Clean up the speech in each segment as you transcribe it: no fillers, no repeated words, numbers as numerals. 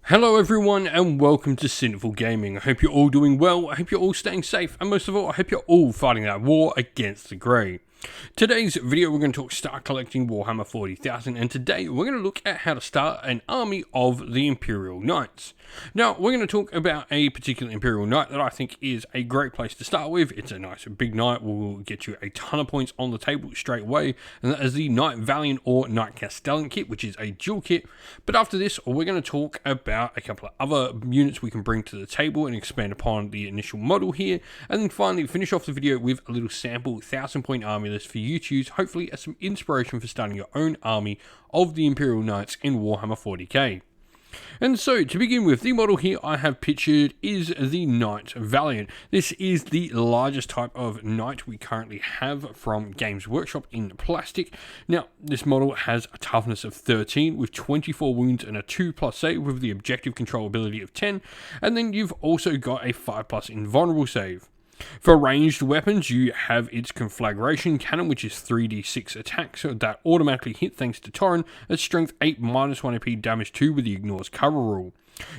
Hello everyone and welcome to Sinful Gaming. I hope you're all doing well, I hope you're all staying safe, and most of all, I hope you're all fighting that war against the Grey. Today's video we're going to talk start collecting Warhammer 40,000, and today we're going to look at how to start an army of the Imperial Knights. Now, we're going to talk about a particular Imperial Knight that I think is a great place to start with. It's a nice big knight, will get you a ton of points on the table straight away, and that is the Knight Valiant or Knight Castellan kit, which is a dual kit. But after this, we're going to talk about a couple of other units we can bring to the table and expand upon the initial model here, and then finally finish off the video with a little sample 1,000-point army list for you to use, hopefully as some inspiration for starting your own army of the Imperial Knights in Warhammer 40k. And so, to begin with, the model here I have pictured is the Knight Valiant. This is the largest type of knight we currently have from Games Workshop in plastic. Now, this model has a toughness of 13 with 24 wounds and a 2+ save with the objective control ability of 10, and then you've also got a 5+ invulnerable save. For ranged weapons, you have its Conflagration Cannon, which is 3d6 attacks that automatically hit thanks to Torrent at strength 8 -1 AP damage 2 with the ignores cover rule.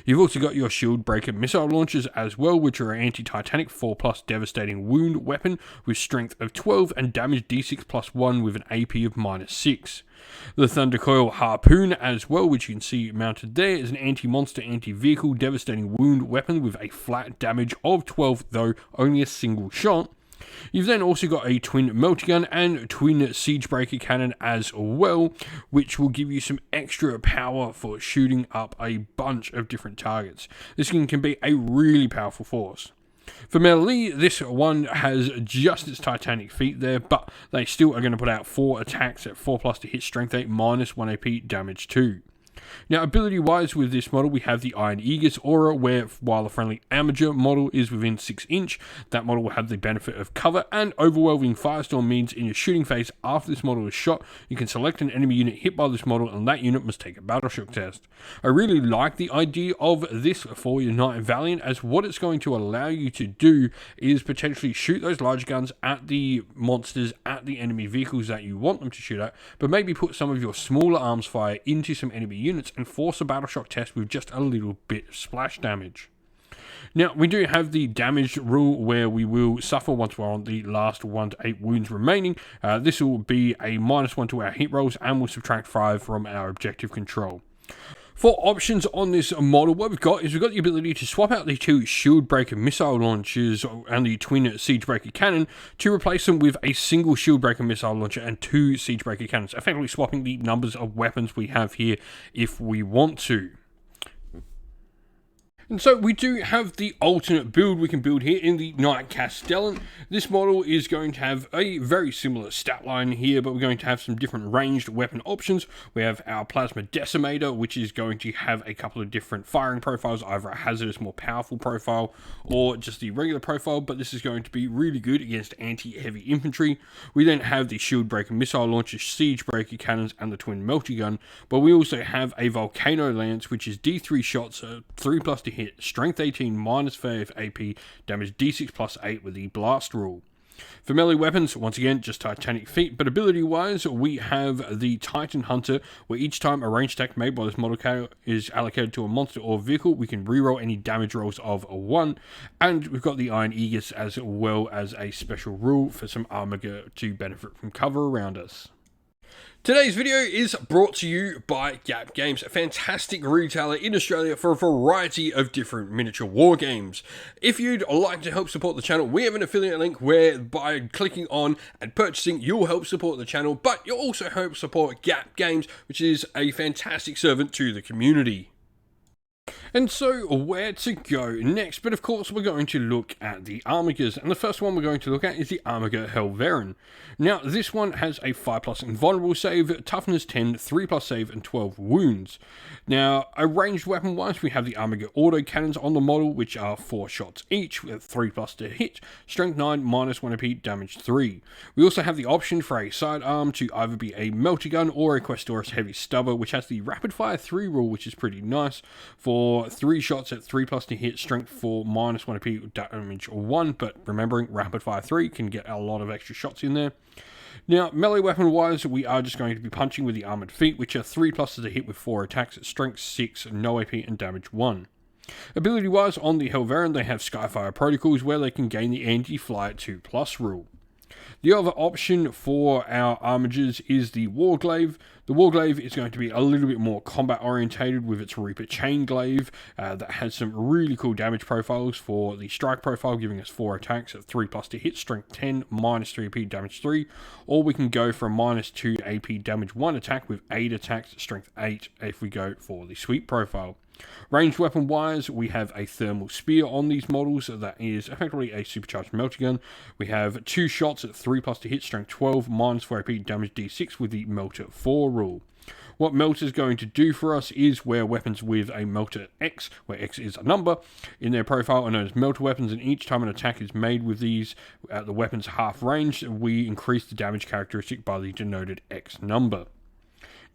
You've also got your Shield Breaker missile launchers as well, which are anti-Titanic 4+ devastating wound weapon with strength of 12 and damage d6+1 with an AP of -6. The Thundercoil Harpoon as well, which you can see mounted there, is an anti-monster, anti-vehicle devastating wound weapon with a flat damage of 12, though only a single shot. You've then also got a twin meltgun and twin siegebreaker cannon as well, which will give you some extra power for shooting up a bunch of different targets. This can be a really powerful force. For melee, this one has just its Titanic feet there, but they still are going to put out 4 attacks at 4+ to hit strength 8 -1 AP damage 2. Now, ability-wise with this model, we have the Iron Aegis aura, where while a friendly Armiger model is within 6 inch, that model will have the benefit of cover, and Overwhelming Firestorm means in your shooting phase after this model is shot, you can select an enemy unit hit by this model, and that unit must take a battle shock test. I really like the idea of this for your Knight Valiant, as what it's going to allow you to do is potentially shoot those large guns at the monsters, at the enemy vehicles that you want them to shoot at, but maybe put some of your smaller arms fire into some enemy units and force a battle shock test with just a little bit of splash damage. Now, we do have the damage rule where we will suffer once we're on the last 1 to 8 wounds remaining. This will be a -1 to our hit rolls and will subtract 5 from our objective control. For options on this model, what we've got is we've got the ability to swap out the 2 Shield Breaker missile launchers and the twin Siegebreaker cannon to replace them with a single Shield Breaker missile launcher and 2 Siegebreaker cannons, effectively swapping the numbers of weapons we have here if we want to. And so we do have the alternate build we can build here in the Knight Castellan. This model is going to have a very similar stat line here, but we're going to have some different ranged weapon options. We have our Plasma Decimator, which is going to have a couple of different firing profiles, either a hazardous, more powerful profile, or just the regular profile, but this is going to be really good against anti-heavy infantry. We then have the Shield Breaker missile launcher, Siege Breaker cannons, and the twin melty gun, but we also have a Volcano Lance, which is D3 shots, 3+ to hit, strength 18 -5 AP, damage d6+8 with the blast rule. For melee weapons, once again, just Titanic feet, but ability-wise, we have the Titan Hunter, where each time a ranged attack made by this model is allocated to a monster or vehicle, we can reroll any damage rolls of a 1, and we've got the Iron Aegis as well as a special rule for some Armiger to benefit from cover around us. Today's video is brought to you by Gap Games, a fantastic retailer in Australia for a variety of different miniature war games. If you'd like to help support the channel, we have an affiliate link where by clicking on and purchasing, you'll help support the channel, but you'll also help support Gap Games, which is a fantastic servant to the community. And so, where to go next? But of course, we're going to look at the Armigers, and the first one we're going to look at is the Armiger Helverin. Now, this one has a 5+ invulnerable save, toughness 10, 3+ save, and 12 wounds. Now, a ranged weapon-wise, we have the Armiger auto cannons on the model, which are 4 shots each, with 3+ to hit, strength 9, -1 AP, damage 3. We also have the option for a sidearm to either be a melty gun or a Questoris heavy stubber, which has the rapid fire 3 rule, which is pretty nice, for 3 shots at 3+ to hit, strength 4, -1 AP, damage 1, but remembering rapid fire 3 can get a lot of extra shots in there. Now, melee weapon wise, we are just going to be punching with the armored feet, which are 3 pluses to hit with 4 attacks, strength 6, no AP, and damage 1. Ability wise, on the Helverin, they have Skyfire Protocols, where they can gain the anti-fly at 2+ rule. The other option for our Armigers is the Warglaive. The Warglaive is going to be a little bit more combat orientated with its Reaper Chain Glaive that has some really cool damage profiles for the strike profile, giving us 4 attacks at 3+ to hit, strength 10, -3 AP, damage 3, or we can go for a -2 AP, damage 1 attack with 8 attacks, strength 8 if we go for the sweep profile. Ranged weapon wise, we have a thermal spear on these models that is effectively a supercharged melter gun. We have 2 shots at 3+ to hit, strength 12, -4 AP, damage D6 with the melter 4 rule. What melter is going to do for us is where weapons with a melter X, where X is a number, in their profile are known as melter weapons, and each time an attack is made with these at the weapon's half range, we increase the damage characteristic by the denoted X number.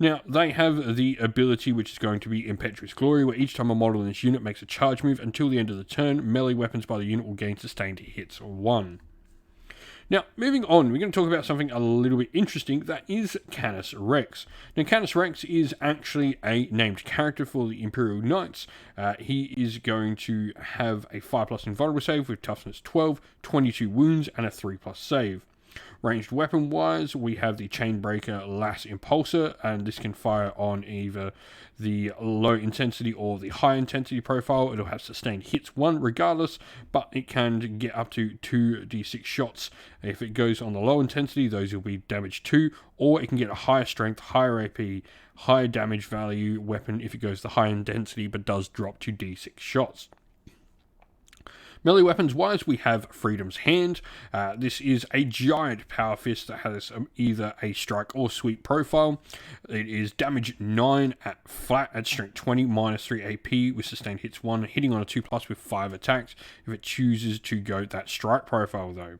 Now, they have the ability which is going to be Impetuous Glory, where each time a model in this unit makes a charge move until the end of the turn, melee weapons by the unit will gain sustained hits 1. Now, moving on, we're going to talk about something a little bit interesting, that is Canis Rex. Now, Canis Rex is actually a named character for the Imperial Knights. He is going to have a 5+ invulnerable save with toughness 12, 22 wounds, and a 3+ save. Ranged weapon wise, we have the Chainbreaker Lass Impulsor, and this can fire on either the low intensity or the high intensity profile. It'll have sustained hits 1 regardless, but it can get up to 2d6 shots. If it goes on the low intensity, those will be damage 2, or it can get a higher strength, higher AP, higher damage value weapon if it goes the high intensity but does drop to d6 shots. Melee weapons wise, we have Freedom's Hand. This is a giant power fist that has either a strike or sweep profile. It is damage 9 at flat at strength 20, -3 AP with sustained hits 1, hitting on a 2+ with 5 attacks if it chooses to go that strike profile though.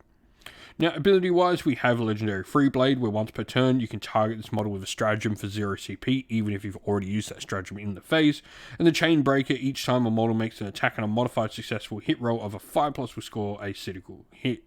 Now, ability-wise, we have a legendary Free Blade, where once per turn you can target this model with a stratagem for 0 CP, even if you've already used that stratagem in the phase. And the Chain Breaker, each time a model makes an attack on a modified successful hit roll of a 5+ will score a critical hit.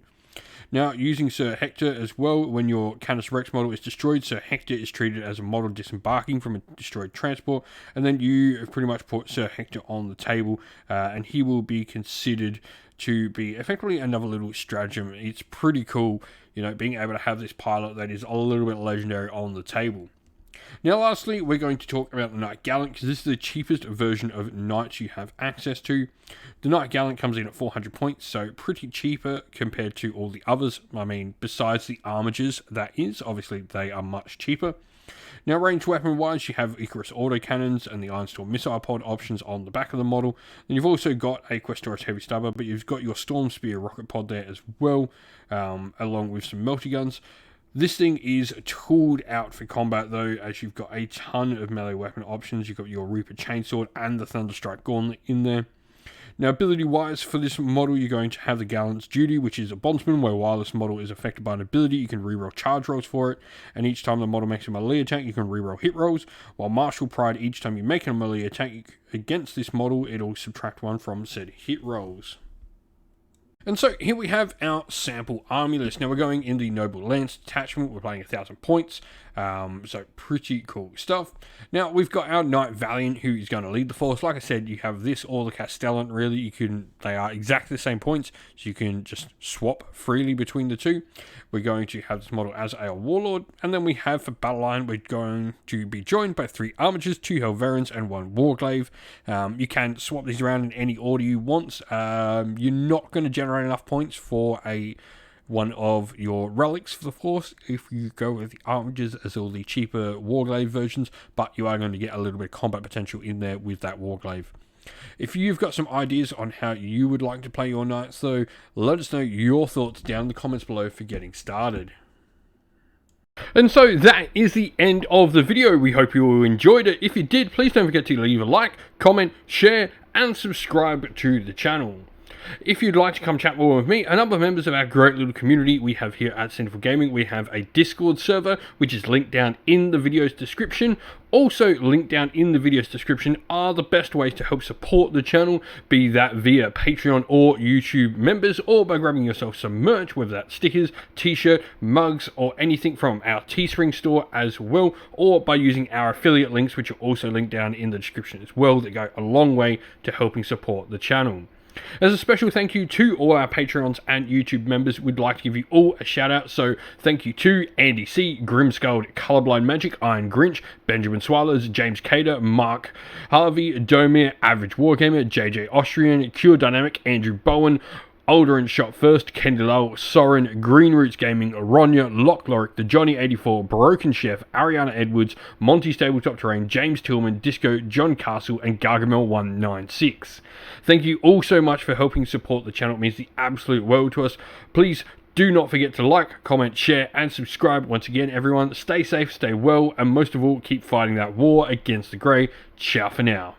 Now, using Sir Hector as well, when your Canis Rex model is destroyed, Sir Hector is treated as a model disembarking from a destroyed transport, and then you pretty much put Sir Hector on the table, and he will be considered to be effectively another little stratagem. It's pretty cool, being able to have this pilot that is a little bit legendary on the table. Now, lastly, we're going to talk about the Knight Gallant, because this is the cheapest version of Knights you have access to. The Knight Gallant comes in at 400 points, so pretty cheaper compared to all the others. I mean, besides the Armigers, that is. Obviously, they are much cheaper. Now, ranged weapon-wise, you have Icarus autocannons and the Ironstorm missile pod options on the back of the model. Then you've also got a Questoris heavy stubber, but you've got your Storm Spear rocket pod there as well, along with some melter guns. This thing is tooled out for combat though, as you've got a ton of melee weapon options. You've got your Reaper Chainsword and the Thunderstrike Gauntlet in there. Now, ability-wise, for this model, you're going to have the Gallant's Duty, which is a bondsman, where while this model is affected by an ability, you can reroll charge rolls for it, and each time the model makes a melee attack, you can reroll hit rolls, while Martial Pride, each time you make a melee attack against this model, it'll subtract 1 from said hit rolls. And so here we have our sample army list. Now we're going in the Noble Lance detachment. We're playing 1,000 points. So pretty cool stuff. Now we've got our Knight Valiant, who is going to lead the force. Like I said, you have this or the Castellan. Really, they are exactly the same points, so you can just swap freely between the two. We're going to have this model as a Warlord, and then we have for Battle Line, we're going to be joined by 3 Armigers, 2 Helverins, and 1 Warglaive. You can swap these around in any order you want. You're not going to generate enough points for one of your relics for the force if you go with the Armigers as all the cheaper Warglaive versions, but you are going to get a little bit of combat potential in there with that Warglaive. If you've got some ideas on how you would like to play your Knights though, let us know your thoughts down in the comments below for getting started. And so that is the end of the video. We hope you all enjoyed it. If you did, please don't forget to leave a like, comment, share, and subscribe to the channel. If you'd like to come chat more with me and other members of our great little community we have here at Sinful Gaming, we have a Discord server which is linked down in the video's description. Also linked down in the video's description are the best ways to help support the channel, be that via Patreon or YouTube members, or by grabbing yourself some merch, whether that's stickers, t-shirt, mugs, or anything from our Teespring store as well, or by using our affiliate links, which are also linked down in the description as well, that go a long way to helping support the channel. As a special thank you to all our Patreons and YouTube members, we'd like to give you all a shout out. So thank you to Andy C, Grimskull, Colorblind Magic, Iron Grinch, Benjamin Swallows, James Cater, Mark Harvey, Domir, Average Wargamer, JJ Austrian, Cure Dynamic, Andrew Bowen, Alderin Shot First, Kendall, Soren, Green Roots Gaming, Ronya, Lockloric, The Johnny84, Broken Chef, Ariana Edwards, Monty Stabletop Terrain, James Tillman, Disco, John Castle, and Gargamel196. Thank you all so much for helping support the channel. It means the absolute world to us. Please do not forget to like, comment, share, and subscribe. Once again, everyone, stay safe, stay well, and most of all, keep fighting that war against the grey. Ciao for now.